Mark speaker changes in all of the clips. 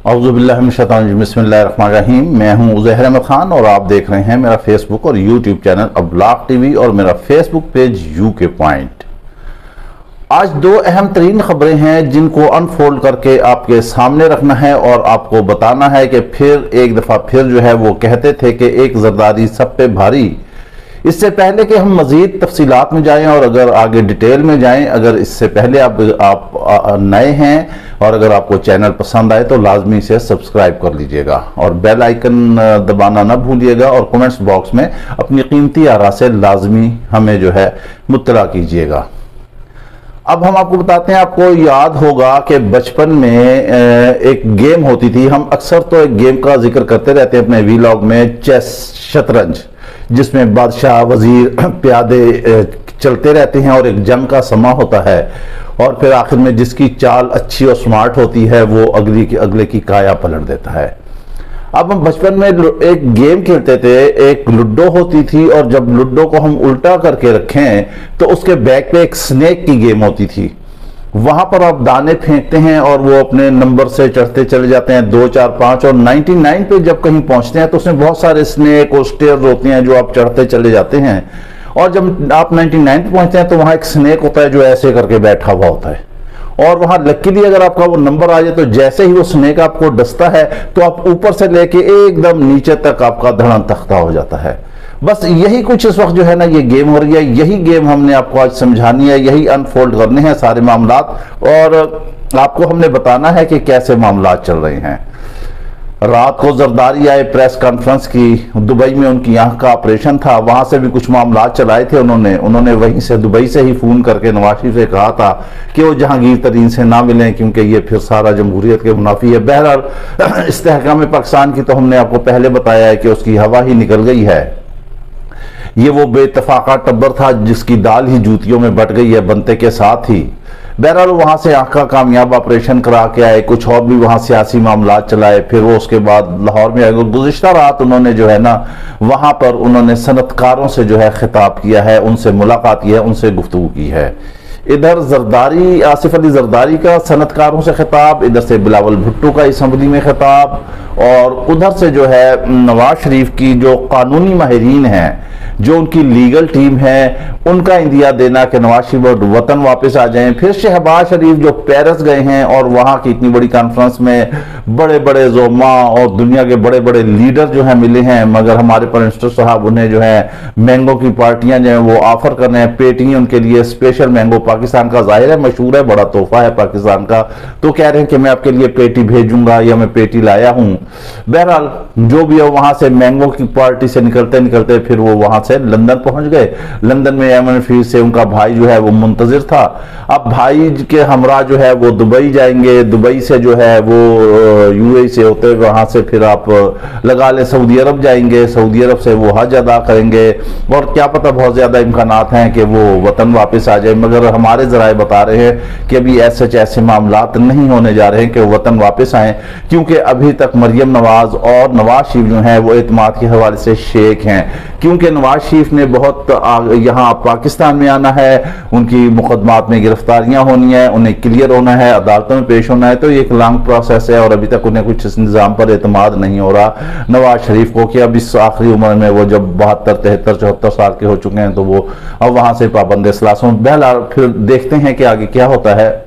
Speaker 1: बिस्मिल्लाहिर्रहमानिर्रहीम। मैं हूं ज़हर अहमद खान और आप देख रहे हैं मेरा फेसबुक और यूट्यूब चैनल अब्लॉग टीवी और मेरा फेसबुक पेज यूके पॉइंट। आज दो अहम तरीन खबरें हैं जिनको अनफोल्ड करके आपके सामने रखना है और आपको बताना है कि फिर एक दफ़ा फिर जो है वो कहते थे कि एक जरदारी सब पे भारी। इससे पहले कि हम मज़ीद तफसीलात में जाएं और अगर आगे डिटेल में जाएं, अगर इससे पहले आप नए हैं और अगर आपको चैनल पसंद आए तो लाजमी से सब्सक्राइब कर लीजिएगा और बेल आइकन दबाना ना भूलिएगा और कमेंट्स बॉक्स में अपनी कीमती आरा से लाजमी हमें जो है मुत्तला कीजिएगा। अब हम आपको बताते हैं, आपको याद होगा कि बचपन में एक गेम होती थी। हम अक्सर तो एक गेम का जिक्र करते रहते हैं अपने वीलॉग में, चेस, शतरंज, जिसमें बादशाह, वजीर, प्यादे चलते रहते हैं और एक जंग का समा होता है और फिर आखिर में जिसकी चाल अच्छी और स्मार्ट होती है वो अगले की काया पलट देता है। अब हम बचपन में एक गेम खेलते थे, एक लूडो होती थी और जब लूडो को हम उल्टा करके रखें तो उसके बैक पे एक स्नेक की गेम होती थी। वहां पर आप दाने फेंकते हैं और वो अपने नंबर से चढ़ते चले जाते हैं, 2, 4, 5 और 99 पे जब कहीं पहुंचते हैं तो उसमें बहुत सारे स्नेक और स्टेयर्स होते हैं जो आप चढ़ते चले जाते हैं और जब आप 99 पे पहुंचते हैं तो वहां एक स्नेक होता है जो ऐसे करके बैठा हुआ होता है और वहां लकीली अगर आपका वो नंबर आ जाए तो जैसे ही वो स्नेक आपको डसता है तो आप ऊपर से लेके एकदम नीचे तक आपका धड़न तख्ता हो जाता है। बस यही कुछ इस वक्त जो है ना ये गेम हो रही है, यही गेम हमने आपको आज समझानी है, यही अनफोल्ड करने हैं सारे मामलात और आपको हमने बताना है कि कैसे मामलात चल रहे हैं। रात को जरदारी आए, प्रेस कॉन्फ्रेंस की, दुबई में उनकी आंख का ऑपरेशन था, वहां से भी कुछ मामलात चलाए थे उन्होंने वहीं से दुबई से ही फोन करके नवाज शरीफ से कहा था कि वो जहांगीर तरीन से ना मिलें क्योंकि ये फिर सारा जमहूरियत के मुनाफी है। बहरहाल इस्तेहकाम पाकिस्तान की तो हमने आपको पहले बताया है कि उसकी हवा ही निकल गई है। ये वो बेतफाका टब्बर था जिसकी दाल ही जूतियों में बट गई है बनते के साथ ही। बहरहाल वहां से आंख का कामयाब ऑपरेशन करा के आए, कुछ और भी वहां सियासी मामलात चलाए, फिर वो उसके बाद लाहौर में आए। गुज़िश्ता रात उन्होंने जो है ना वहां पर उन्होंने सनतकारों से जो है खिताब किया है, उनसे मुलाकात की है, उनसे गुफ्तगू की है। इधर जरदारी, आसिफ अली जरदारी का सनतकारों से खिताब, इधर से बिलावल भुट्टो का असम्बली में खिताब और उधर से जो है नवाज शरीफ की जो कानूनी माहिरीन हैं, जो उनकी लीगल टीम है, उनका इंदिया देना कि नवाज शरीफ वतन वापस आ जाएं। फिर शहबाज शरीफ जो पेरिस गए हैं और वहां की इतनी बड़ी कॉन्फ्रेंस में बड़े बड़े जोमा और दुनिया के बड़े बड़े लीडर जो है मिले हैं, मगर हमारे प्राइम मिनिस्टर साहब उन्हें जो है मैंगो की पार्टियां जो है वो ऑफर कर रहे हैं, पेटी उनके लिए स्पेशल मैंगो, पाकिस्तान का जाहिर है मशहूर है, बड़ा तोहफा है पाकिस्तान का, तो कह रहे हैं कि मैं आपके लिए पेटी भेजूंगा या मैं पेटी लाया हूं। बहरहाल जो भी है वहां से मैंगो की पार्टी से निकलते निकलते फिर वो वहां से लंदन पहुंच गए। लंदन में एमन फीस से उनका भाई जो है वो मुंतजिर था। अब भाई के हमरा जो है वो दुबई जाएंगे, दुबई से जो है वो यूएई से होते वहां से फिर आप लगा ले सऊदी अरब जाएंगे, सऊदी अरब से वो हज अदा करेंगे और क्या पता बहुत ज्यादा इम्कानात हैं कि वो वतन वापस आ जाए, मगर हमारे जराए बता रहे हैं कि अभी ऐसे मामलात नहीं होने जा रहे हैं कि वतन वापस आए, क्योंकि अभी तक मरियम नवाज और नवाज शरीफ जो है वो एतमाद के हवाले से शेख हैं, क्योंकि नवाज शरीफ ने बहुत यहाँ पाकिस्तान में आना है, उनकी मुकदमात में गिरफ्तारियां होनी है, उन्हें क्लियर होना है, अदालतों में पेश होना है, तो ये एक लॉन्ग प्रोसेस है और अभी तक उन्हें कुछ इस निज़ाम पर एतमाद नहीं हो रहा नवाज शरीफ को कि अब इस आखिरी उम्र में वो जब 72, 73, 74 साल के हो चुके हैं तो वो अब वहां से पाबंद सलासों। बहरहाल फिर देखते हैं कि आगे क्या होता है।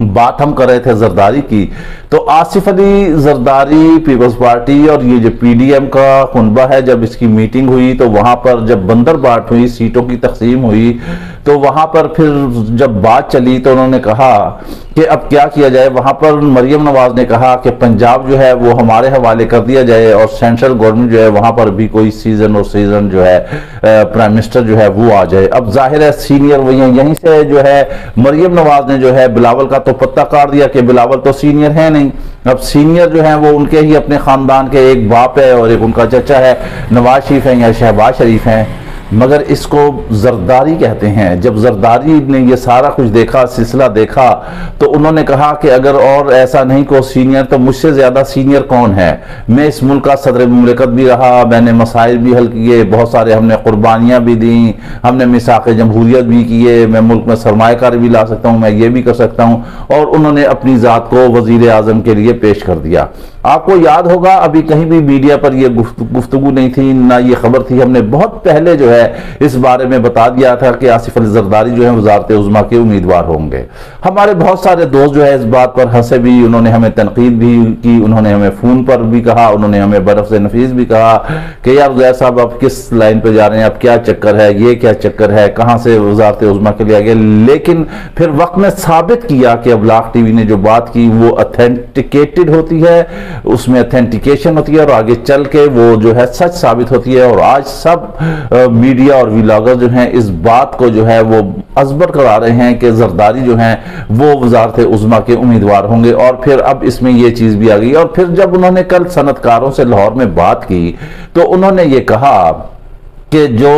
Speaker 1: बात हम कर रहे थे जरदारी की, तो आसिफ अली जरदारी, पीपल्स पार्टी और ये जो पीडीएम का कुनबा है, जब इसकी मीटिंग हुई तो वहां पर जब बंदर बाट हुई, सीटों की तकसीम हुई, तो वहां पर फिर जब बात चली तो उन्होंने कहा कि अब क्या किया जाए। वहां पर मरियम नवाज ने कहा कि पंजाब जो है वो हमारे हवाले कर दिया जाए और सेंट्रल गवर्नमेंट जो है वहां पर भी कोई सीजन जो है प्राइम मिनिस्टर जो है वो आ जाए। अब जाहिर है सीनियर वही यहीं से जो है मरियम नवाज ने जो है बिलावल का तो पत्ता काट दिया कि बिलावल तो सीनियर है नहीं, अब सीनियर जो है वो उनके ही अपने खानदान के एक बाप है और एक उनका चचा है, नवाज शरीफ है या शहबाज शरीफ हैं, मगर इसको जरदारी कहते हैं। जब जरदारी ने ये सारा कुछ देखा, सिलसिला देखा, तो उन्होंने कहा कि अगर और ऐसा नहीं को सीनियर तो मुझसे ज्यादा सीनियर कौन है। मैं इस मुल्क का सदर मुमलिकत भी रहा, मैंने मसाइल भी हल किए, बहुत सारे हमने कुर्बानियां भी दी, हमने मिसाक जमहूरियत भी किए, मैं मुल्क में सरमायाकारी भी ला सकता हूँ, मैं ये भी कर सकता हूँ। और उन्होंने अपनी जात को वजीर आजम के लिए पेश कर दिया। आपको याद होगा अभी कहीं भी मीडिया पर यह गुफ्तगू नहीं थी, ना ये खबर थी। हमने बहुत पहले जो है इस बारे में बता दिया था कि आसिफ अली जरदारी जो है वजारत उज़्मा के उम्मीदवार होंगे। हमारे बहुत सारे दोस्त जो है इस बात पर हंसे भी, उन्होंने हमें तनकीद भी की, उन्होंने हमें फोन पर भी कहा, उन्होंने हमें बर्फ से नफीस भी कहा कि यार ज़ैद साहब आप किस लाइन पर जा रहे हैं, अब क्या चक्कर है, ये क्या चक्कर है, कहां से वजारत उज़्मा के लिए आ गए। लेकिन फिर वक्त ने साबित किया कि अब्लाग टीवी ने जो बात की वो ऑथेंटिकेटेड होती है, उसमें ऑथेंटिकेशन होती है और आगे चल के वो जो है सच साबित होती है। और आज सब मीडिया और व्लॉगर जो हैं इस बात को जो है वो अजबर करा रहे हैं कि जरदारी जो हैं वो वजारत उज़्मा के उम्मीदवार होंगे। और फिर अब इसमें ये चीज भी आ गई। और फिर जब उन्होंने कल सनतकारों से लाहौर में बात की तो उन्होंने ये कहा कि जो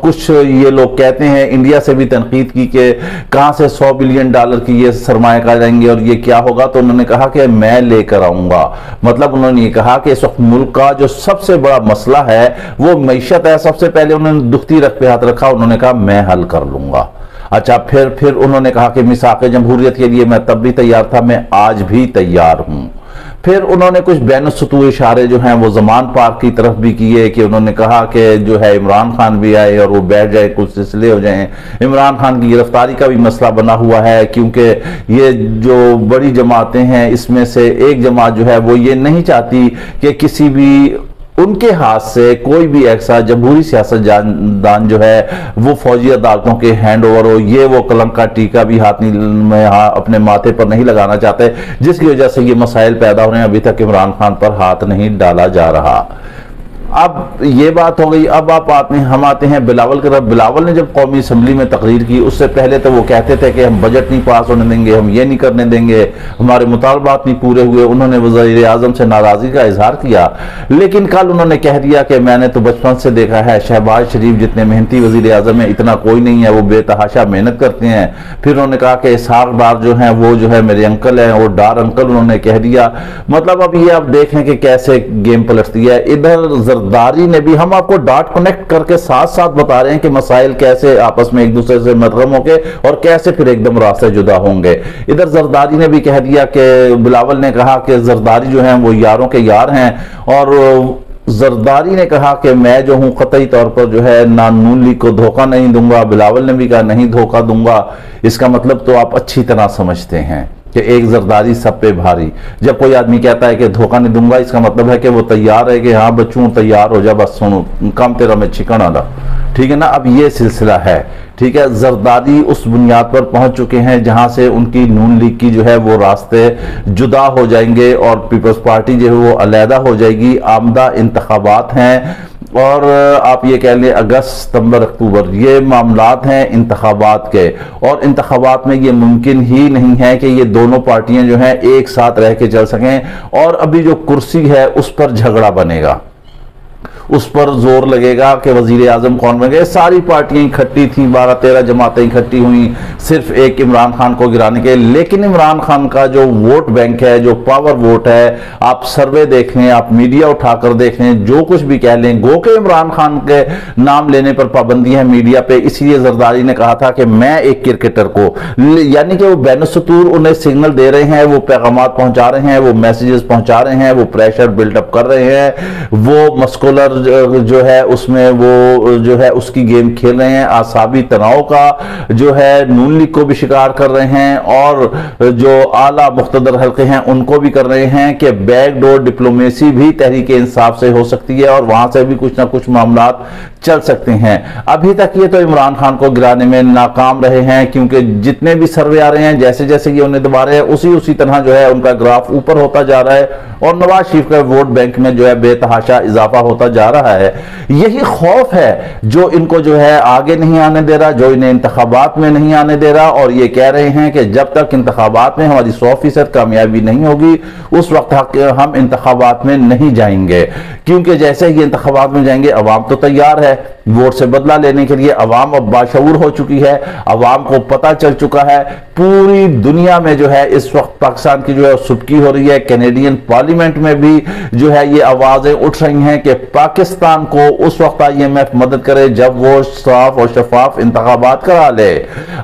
Speaker 1: कुछ ये लोग कहते हैं, इंडिया से भी तनकीद की कि कहां से $100 बिलियन की ये सरमाया जाएंगे और ये क्या होगा। तो उन्होंने कहा कि मैं लेकर आऊंगा। मतलब उन्होंने ये कहा कि इस वक्त मुल्क का जो सबसे बड़ा मसला है वो मईशत है। सबसे पहले उन्होंने दुखती रख पे हाथ रखा, उन्होंने कहा मैं हल कर लूंगा। अच्छा, फिर उन्होंने कहा कि मिसाक़ जमहूरियत के लिए मैं तब भी तैयार था, मैं आज भी तैयार हूं। फिर उन्होंने कुछ बैनुसतू इशारे जो हैं वो ज़मान पार्क की तरफ भी किए कि उन्होंने कहा कि जो है इमरान खान भी आए और वो बैठ जाए, कुछ सिलसिले हो जाएं। इमरान खान की गिरफ्तारी का भी मसला बना हुआ है क्योंकि ये जो बड़ी जमातें हैं इसमें से एक जमात जो है वो ये नहीं चाहती कि किसी भी उनके हाथ से कोई भी ऐसा जमहूरी सियासतदान जो है वो फौजी अदालतों के हैंड ओवर हो। ये वो कलंक का टीका भी हाथ में अपने माथे पर नहीं लगाना चाहते, जिसकी वजह से ये मसाइल पैदा हो रहे हैं। अभी तक इमरान खान पर हाथ नहीं डाला जा रहा। अब ये बात हो गई। अब हम आते हैं बिलावल की तरफ। बिलावल ने जब कौमी असम्बली में तकरीर की उससे पहले तो वो कहते थे कि हम बजट नहीं पास होने देंगे, हम ये नहीं करने देंगे, हमारे मुतालबात नहीं पूरे हुए। उन्होंने वज़ीर आज़म से नाराजगी का इजहार किया। लेकिन कल उन्होंने कह दिया कि मैंने तो बचपन से देखा है शहबाज शरीफ जितने मेहनती वज़ीर आज़म है इतना कोई नहीं है, वो बेतहाशा मेहनत करते हैं। फिर उन्होंने कहा कि इसहाक डार जो है वो जो है मेरे अंकल हैं, वो डार अंकल उन्होंने कह दिया। मतलब अब ये आप देखें कि कैसे गेम पलटती है। इधर जरदारी ने भी, हम आपको डॉट कनेक्ट करके साथ साथ बता रहे हैं कि मसाइल कैसे आपस में एक दूसरे से मदगम होंगे और कैसे फिर एकदम रास्ते जुदा होंगे। इधर जरदारी ने भी कह दिया कि बिलावल ने कहा कि जरदारी जो है वो यारों के यार हैं और जरदारी ने कहा कि मैं जो हूं कतई तौर पर जो है ना नून लीग को धोखा नहीं दूंगा। बिलावल ने भी कहा नहीं धोखा दूंगा। इसका मतलब तो आप अच्छी तरह समझते हैं कि एक जरदारी सब पे भारी। जब कोई आदमी कहता है कि धोखा नहीं दूंगा, इसका मतलब है कि वो तैयार है कि हाँ बच्चों तैयार हो जा, बस सुनो काम तेरा में चिकन आना, ठीक है ना। अब ये सिलसिला है, ठीक है। जरदारी उस बुनियाद पर पहुंच चुके हैं जहां से उनकी नून लीग की जो है वो रास्ते जुदा हो जाएंगे और पीपल्स पार्टी जो है वो अलहदा हो जाएगी। आमदा इंतखाबात हैं और आप ये कह लें अगस्त सितंबर अक्टूबर ये मामलात हैं इंतखाबात के। और इंतखाबात में ये मुमकिन ही नहीं है कि ये दोनों पार्टियां जो हैं एक साथ रह के चल सकें। और अभी जो कुर्सी है उस पर झगड़ा बनेगा, उस पर जोर लगेगा कि वजीर आजम कौन बन गए। सारी पार्टियां इकट्ठी थी, 12-13 जमातें इकट्ठी हुई सिर्फ एक इमरान खान को गिराने के। लेकिन इमरान खान का जो वोट बैंक है, जो पावर वोट है, आप सर्वे देख लें, आप मीडिया उठाकर देख लें, जो कुछ भी कह लें, गो के इमरान खान के नाम लेने पर पाबंदी है मीडिया पे। इसलिए जरदारी ने कहा था कि मैं एक क्रिकेटर को, यानी कि वो बैनुसतूर उन्हें सिग्नल दे रहे हैं, वो पैगामात पहुंचा रहे हैं, वो मैसेजेस पहुंचा रहे हैं, वो प्रेशर बिल्डअप कर रहे हैं, वो मस्कुलर जो है उसमें वो जो है उसकी गेम खेल रहे हैं, आसाबी तनाव का जो है नून लीग को भी शिकार कर रहे हैं और जो आला मुख्तदर हल्के हैं उनको भी कर रहे हैं कि बैकडोर डिप्लोमेसी भी तहरीक इंसाफ से हो सकती है और वहां से भी कुछ ना कुछ मामलात चल सकते हैं। अभी तक ये तो इमरान खान को गिराने में नाकाम रहे हैं क्योंकि जितने भी सर्वे आ रहे हैं जैसे जैसे ये उन्हें दबा रहे हैं उसी तरह जो है उनका ग्राफ ऊपर होता जा रहा है और नवाज शरीफ का वोट बैंक में जो है बेतहाशा इजाफा होता जा रहा है। यही खौफ है जो इनको जो है आगे नहीं आने दे रहा, जो इन्हें इंतखाबात में नहीं आने दे रहा। और ये कह रहे हैं कि जब तक इंतखाबात में हमारी 100% कामयाबी नहीं होगी उस वक्त हम इंतखाबात में नहीं जाएंगे, क्योंकि जैसे ही इंतखाबात में जाएंगे अवाम तो तैयार है वोट से बदला लेने के लिए। अवाम अब बाशऊर हो चुकी है, अवाम को पता चल चुका है। पूरी दुनिया में जो है इस वक्त पाकिस्तान की जो है सुबकी हो रही है। कैनेडियन पार्लियामेंट में भी जो है ये आवाजें उठ रही हैं कि पाकिस्तान को उस वक्त IMF मदद करे जब वो साफ और शफाफ इंतखाबात करा ले।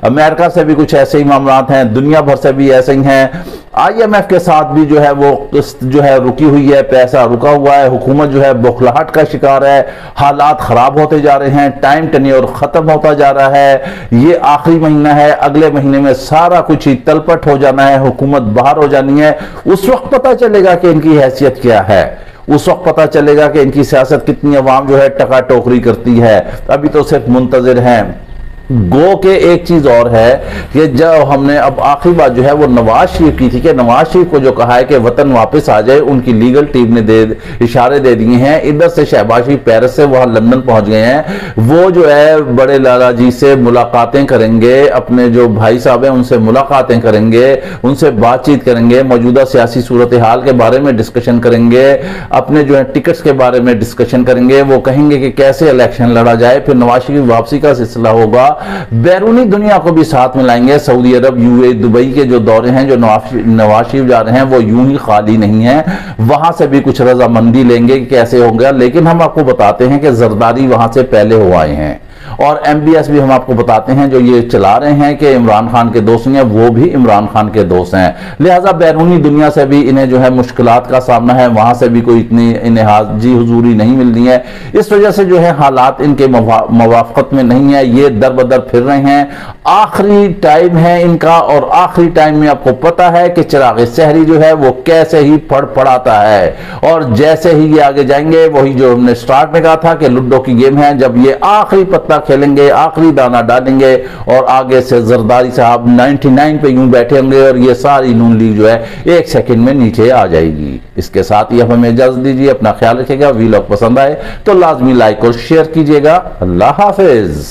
Speaker 1: अमेरिका से भी कुछ ऐसे ही मामला हैं, दुनिया भर से भी ऐसे ही हैं। IMF के साथ भी जो है वो किस्त जो है रुकी हुई है, पैसा रुका हुआ है, हुकूमत जो है बौखलाहट का शिकार है, हालात खराब होते जा रहे हैं, टाइम टेन्योर खत्म होता जा रहा है, ये आखिरी महीना है, अगले महीने में सारा कुछ ही तलपट हो जाना है, हुकूमत बाहर हो जानी है। उस वक्त पता चलेगा कि इनकी हैसियत क्या है, उस वक्त पता चलेगा कि इनकी सियासत कितनी अवाम जो है टका टोकरी करती है। अभी तो सिर्फ मुंतजिर हैं। गो के एक चीज और है कि जब हमने अब आखिरी बात जो है वो नवाज शरीफ की थी कि नवाज शरीफ को जो कहा है कि वतन वापस आ जाए, उनकी लीगल टीम ने इशारे दे दिए हैं। इधर से शहबाज शरीफ पेरिस से वहां लंदन पहुंच गए हैं, वो जो है बड़े लाला जी से मुलाकातें करेंगे, अपने जो भाई साहब हैं उनसे मुलाकातें करेंगे, उनसे बातचीत करेंगे, मौजूदा सियासी सूरत हाल के बारे में डिस्कशन करेंगे, अपने जो है टिकट्स के बारे में डिस्कशन करेंगे, वो कहेंगे कि कैसे इलेक्शन लड़ा जाए। फिर नवाज शरीफ वापसी का सिलसिला होगा, बैरूनी दुनिया को भी साथ में लाएंगे। सऊदी अरब, यूएई, दुबई के जो दौरे हैं जो नवाज शरीफ जा रहे हैं वो यूं ही खाली नहीं है, वहां से भी कुछ रजामंदी लेंगे कि कैसे होगा। लेकिन हम आपको बताते हैं कि जरदारी वहां से पहले हो आए हैं, और MBS भी हम आपको बताते हैं जो ये चला रहे हैं कि इमरान खान के दोस्त हैं, वो भी इमरान खान के दोस्त हैं। लिहाजा बैरूनी दुनिया से भी इन्हें जो है मुश्किलात का सामना है, वहां से भी कोई इतनी इन्हें हाजी हुजूरी नहीं मिल रही है। इस वजह से जो है हालात इनके मवाफकत में नहीं है, ये दर बदर फिर रहे हैं। आखिरी टाइम है इनका, और आखिरी टाइम में आपको पता है कि चिराग शहरी जो है वो कैसे ही फड़फड़ाता है, और जैसे ही ये आगे जाएंगे वही जो हमने स्टार्ट में कहा था कि लूडो की गेम है, जब ये आखिरी पत्ता खेलेंगे, आखिरी दाना डालेंगे, और आगे से जरदारी साहब 99 पे यूं बैठे होंगे, और ये सारी नून लीग जो है 1 सेकंड में नीचे आ जाएगी। इसके साथ ही अब हमें इजाजत दीजिए, अपना ख्याल रखिएगा। वीलॉग पसंद आए तो लाजमी लाइक और शेयर कीजिएगा। अल्लाह हाफिज।